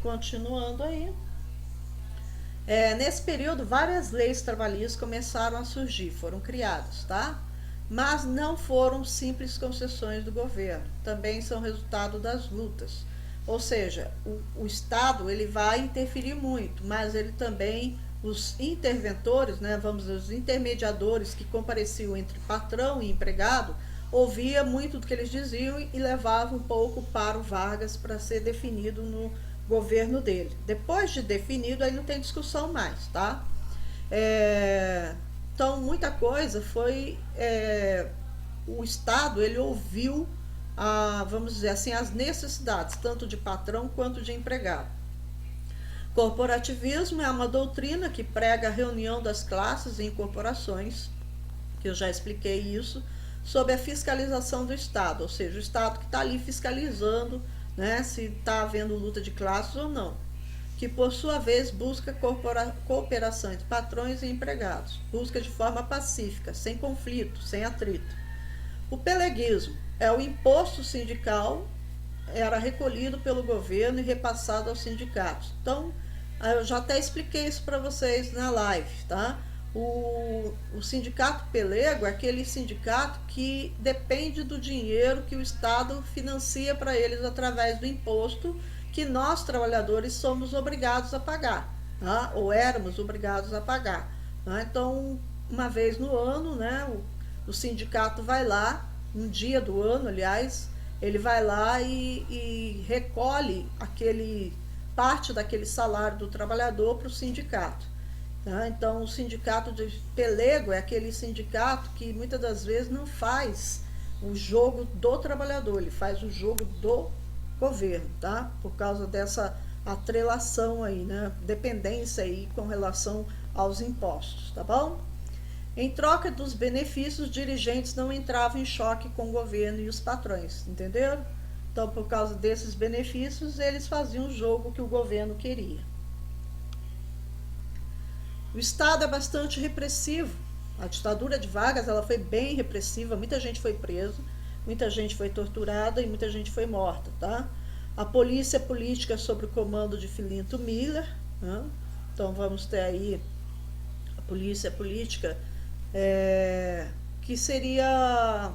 Continuando aí. Nesse período, várias leis trabalhistas começaram a surgir, foram criadas, tá? Mas não foram simples concessões do governo, também são resultado das lutas. Ou seja, o Estado ele vai interferir muito, mas ele também, os interventores, né, vamos dizer, os intermediadores que compareciam entre patrão e empregado, ouvia muito do que eles diziam e levava um pouco para o Vargas para ser definido no governo dele. Depois de definido, aí não tem discussão mais, tá? É, então, muita coisa foi... o Estado, ele ouviu, vamos dizer assim, as necessidades, tanto de patrão quanto de empregado. Corporativismo é uma doutrina que prega a reunião das classes em corporações, que eu já expliquei isso, sob a fiscalização do Estado, ou seja, o Estado que está ali fiscalizando, né, se está havendo luta de classes ou não, que por sua vez busca cooperação entre patrões e empregados, busca de forma pacífica, sem conflito, sem atrito. O peleguismo é o imposto sindical, era recolhido pelo governo e repassado aos sindicatos. Então, eu já até expliquei isso para vocês na live, tá? O sindicato pelego é aquele sindicato que depende do dinheiro que o Estado financia para eles através do imposto que nós, trabalhadores, somos obrigados a pagar, tá? Ou éramos obrigados a pagar. Tá? Então, uma vez no ano, né, o sindicato vai lá, um dia do ano, aliás, ele vai lá e recolhe parte daquele salário do trabalhador para o sindicato. Tá? Então, o sindicato de pelego é aquele sindicato que muitas das vezes não faz o jogo do trabalhador, ele faz o jogo do governo, tá? Por causa dessa atrelação aí, né? Dependência aí com relação aos impostos, tá bom? Em troca dos benefícios, os dirigentes não entravam em choque com o governo e os patrões, entenderam? Então, por causa desses benefícios, eles faziam o jogo que o governo queria. O Estado é bastante repressivo. A ditadura de Vargas ela foi bem repressiva, muita gente foi presa, muita gente foi torturada e muita gente foi morta, tá? A polícia política sob o comando de Filinto Miller, né? Então vamos ter aí a polícia política que seria...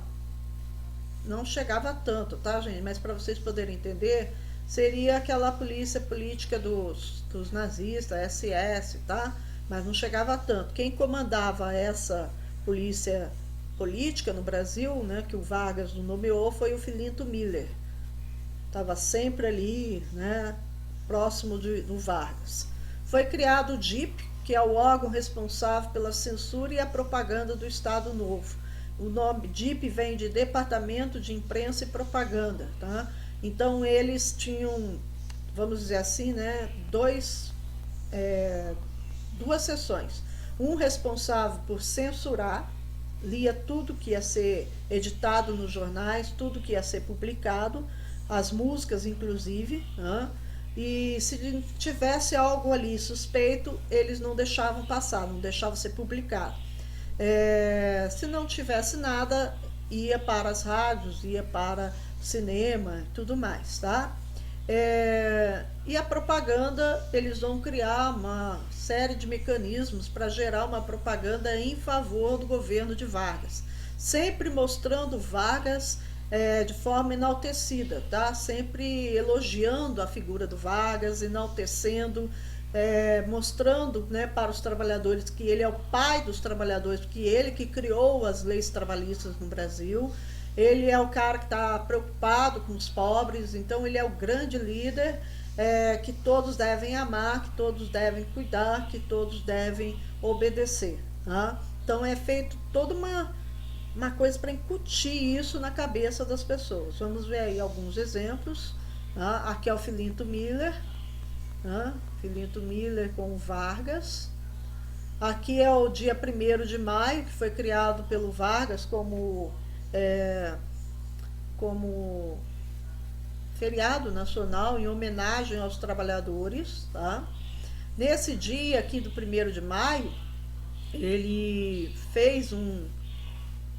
não chegava a tanto, tá, gente? Mas para vocês poderem entender, seria aquela polícia política dos nazistas, SS, tá? Mas não chegava a tanto. Quem comandava essa polícia política no Brasil, né, que o Vargas nomeou, foi o Filinto Miller. Estava sempre ali, né, próximo do Vargas. Foi criado o DIP, que é o órgão responsável pela censura e a propaganda do Estado Novo. O nome DIP vem de Departamento de Imprensa e Propaganda, tá? Então eles tinham, vamos dizer assim, né, duas seções. Um responsável por censurar, lia tudo que ia ser editado nos jornais, tudo que ia ser publicado, as músicas inclusive, né? E se tivesse algo ali suspeito, eles não deixavam passar, não deixavam ser publicado. Se não tivesse nada, ia para as rádios, ia para cinema e tudo mais, tá? E a propaganda, eles vão criar uma série de mecanismos para gerar uma propaganda em favor do governo de Vargas, sempre mostrando Vargas de forma enaltecida, tá? Sempre elogiando a figura do Vargas, enaltecendo, mostrando, né, para os trabalhadores que ele é o pai dos trabalhadores, porque ele que criou as leis trabalhistas no Brasil, ele é o cara que está preocupado com os pobres, então ele é o grande líder que todos devem amar, que todos devem cuidar, que todos devem obedecer. Tá? Então é feito toda uma coisa para incutir isso na cabeça das pessoas. Vamos ver aí alguns exemplos. Tá? Aqui é o Filinto Miller, tá? Filinto Miller com o Vargas. Aqui é o dia 1º de maio, que foi criado pelo Vargas como feriado nacional em homenagem aos trabalhadores, tá? Nesse dia aqui do 1º de maio, ele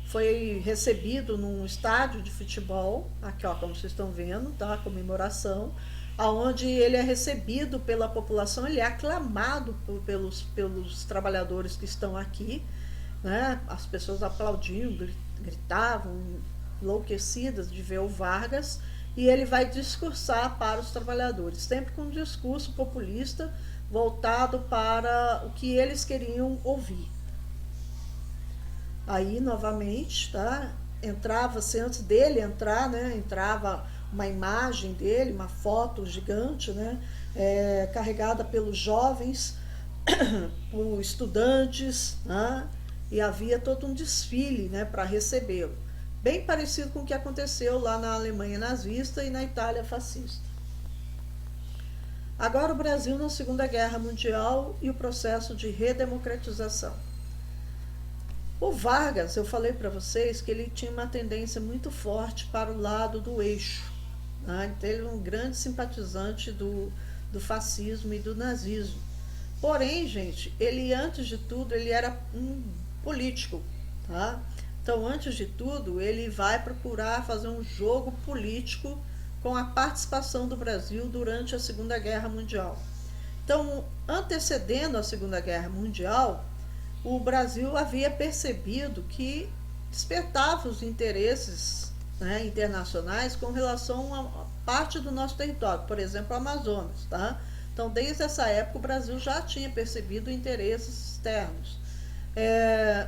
foi recebido num estádio de futebol, aqui ó, como vocês estão vendo, tá? A comemoração. aonde ele é recebido pela população, ele é aclamado pelos trabalhadores que estão aqui, né? As pessoas aplaudiam, gritavam, enlouquecidas de ver o Vargas, e ele vai discursar para os trabalhadores, sempre com um discurso populista voltado para o que eles queriam ouvir. Aí, novamente, tá? Entrava-se, antes dele entrar, né? Entrava uma imagem dele, uma foto gigante, né? Carregada pelos jovens, por estudantes, né? E havia todo um desfile, né, para recebê-lo. Bem parecido com o que aconteceu lá na Alemanha nazista e na Itália fascista. Agora o Brasil na Segunda Guerra Mundial e o processo de redemocratização. O Vargas, eu falei para vocês que ele tinha uma tendência muito forte para o lado do eixo, né? Então, ele é um grande simpatizante do fascismo e do nazismo. Porém, gente, ele antes de tudo, ele era um político, tá? Então, antes de tudo, ele vai procurar fazer um jogo político com a participação do Brasil durante a Segunda Guerra Mundial. Então, antecedendo a Segunda Guerra Mundial, o Brasil havia percebido que despertava os interesses, né, internacionais com relação a parte do nosso território, por exemplo, o Amazonas, tá? Então, desde essa época, o Brasil já tinha percebido interesses externos.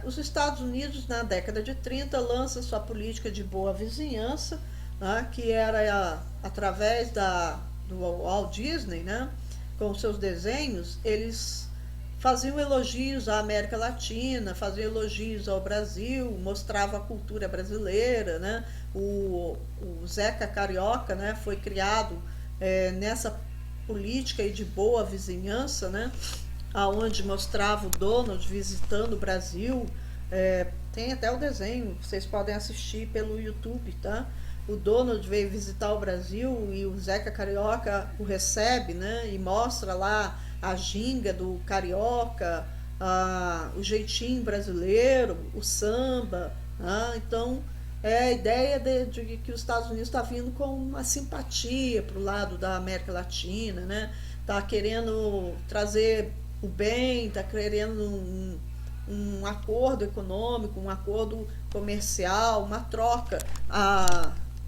Os Estados Unidos, na década de 30, lança sua política de boa vizinhança, né, que era através do Walt Disney, né, com seus desenhos, eles faziam elogios à América Latina, faziam elogios ao Brasil, mostrava a cultura brasileira, né? O Zeca Carioca, né, foi criado nessa política aí de boa vizinhança, né, aonde mostrava o Donald visitando o Brasil. Tem até o desenho, vocês podem assistir pelo YouTube, tá? O Donald veio visitar o Brasil e o Zeca Carioca o recebe, né, e mostra lá a ginga do carioca, o jeitinho brasileiro, o samba, né? Então, a ideia de que os Estados Unidos está vindo com uma simpatia para o lado da América Latina, né? Está querendo trazer o bem, está querendo um acordo econômico, um acordo comercial, uma troca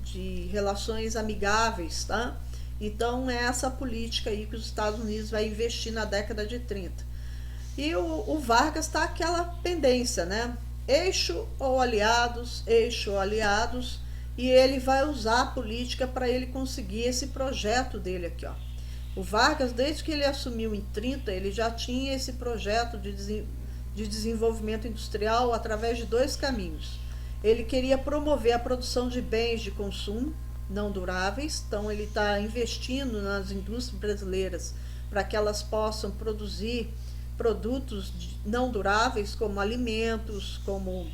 de relações amigáveis, tá? Então, é essa política aí que os Estados Unidos vai investir na década de 30. E o Vargas está aquela pendência, né? Eixo ou aliados, e ele vai usar a política para ele conseguir esse projeto dele aqui, ó. O Vargas, desde que ele assumiu em 30, ele já tinha esse projeto de desenvolvimento industrial através de dois caminhos. Ele queria promover a produção de bens de consumo não duráveis, então ele está investindo nas indústrias brasileiras para que elas possam produzir produtos não duráveis, como alimentos, como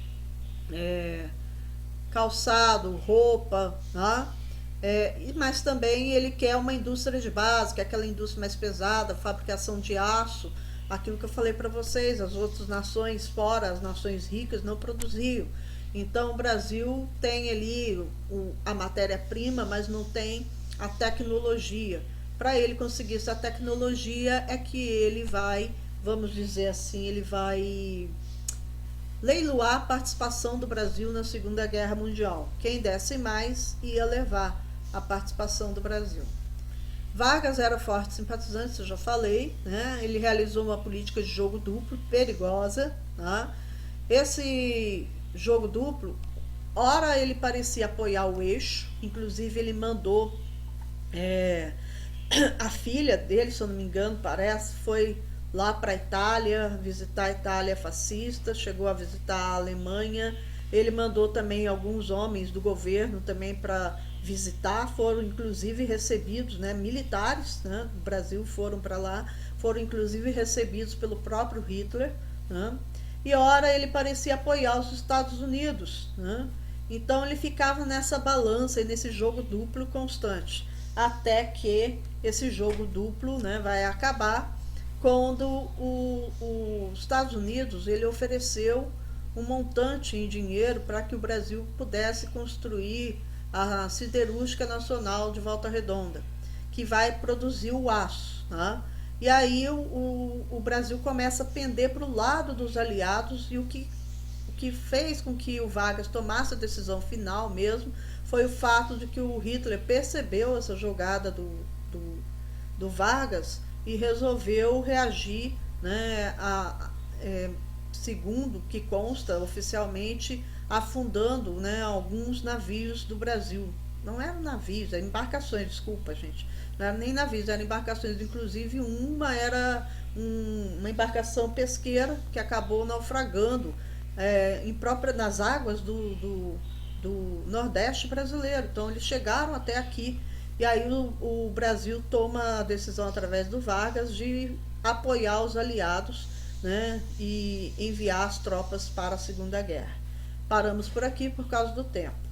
calçado, roupa, né? Mas também ele quer uma indústria de base, que é aquela indústria mais pesada, fabricação de aço, aquilo que eu falei para vocês, as outras nações fora, as nações ricas, não produziam. Então, o Brasil tem ali a matéria-prima, mas não tem a tecnologia. Para ele conseguir essa tecnologia é que ele vai, vamos dizer assim, ele vai leiloar a participação do Brasil na Segunda Guerra Mundial. Quem desse mais ia levar a participação do Brasil. Vargas era forte simpatizante, eu já falei, né? Ele realizou uma política de jogo duplo perigosa, tá? Esse jogo duplo, ora ele parecia apoiar o eixo, inclusive ele mandou a filha dele, se eu não me engano, parece, foi lá para a Itália, visitar a Itália fascista, chegou a visitar a Alemanha. Ele mandou também alguns homens do governo também para visitar, foram inclusive recebidos, né, militares, né, do Brasil foram para lá, foram inclusive recebidos pelo próprio Hitler, né? E ora ele parecia apoiar os Estados Unidos, né? Então ele ficava nessa balança e nesse jogo duplo constante, até que esse jogo duplo, né, vai acabar quando os Estados Unidos ele ofereceu um montante em dinheiro para que o Brasil pudesse construir a siderúrgica nacional de Volta Redonda. que vai produzir o aço, né? E aí o Brasil começa a pender para o lado dos aliados, e o que fez com que o Vargas tomasse a decisão final mesmo foi o fato de que o Hitler percebeu essa jogada do Vargas e resolveu reagir, né, segundo que consta oficialmente, afundando, né, alguns navios do Brasil. Não eram navios, eram embarcações, desculpa, gente. Não eram nem navios, eram embarcações. Inclusive, uma era uma embarcação pesqueira que acabou naufragando nas águas do Nordeste brasileiro. Então, eles chegaram até aqui. E aí o Brasil toma a decisão, através do Vargas, de apoiar os aliados, né, e enviar as tropas para a Segunda Guerra. Paramos por aqui por causa do tempo.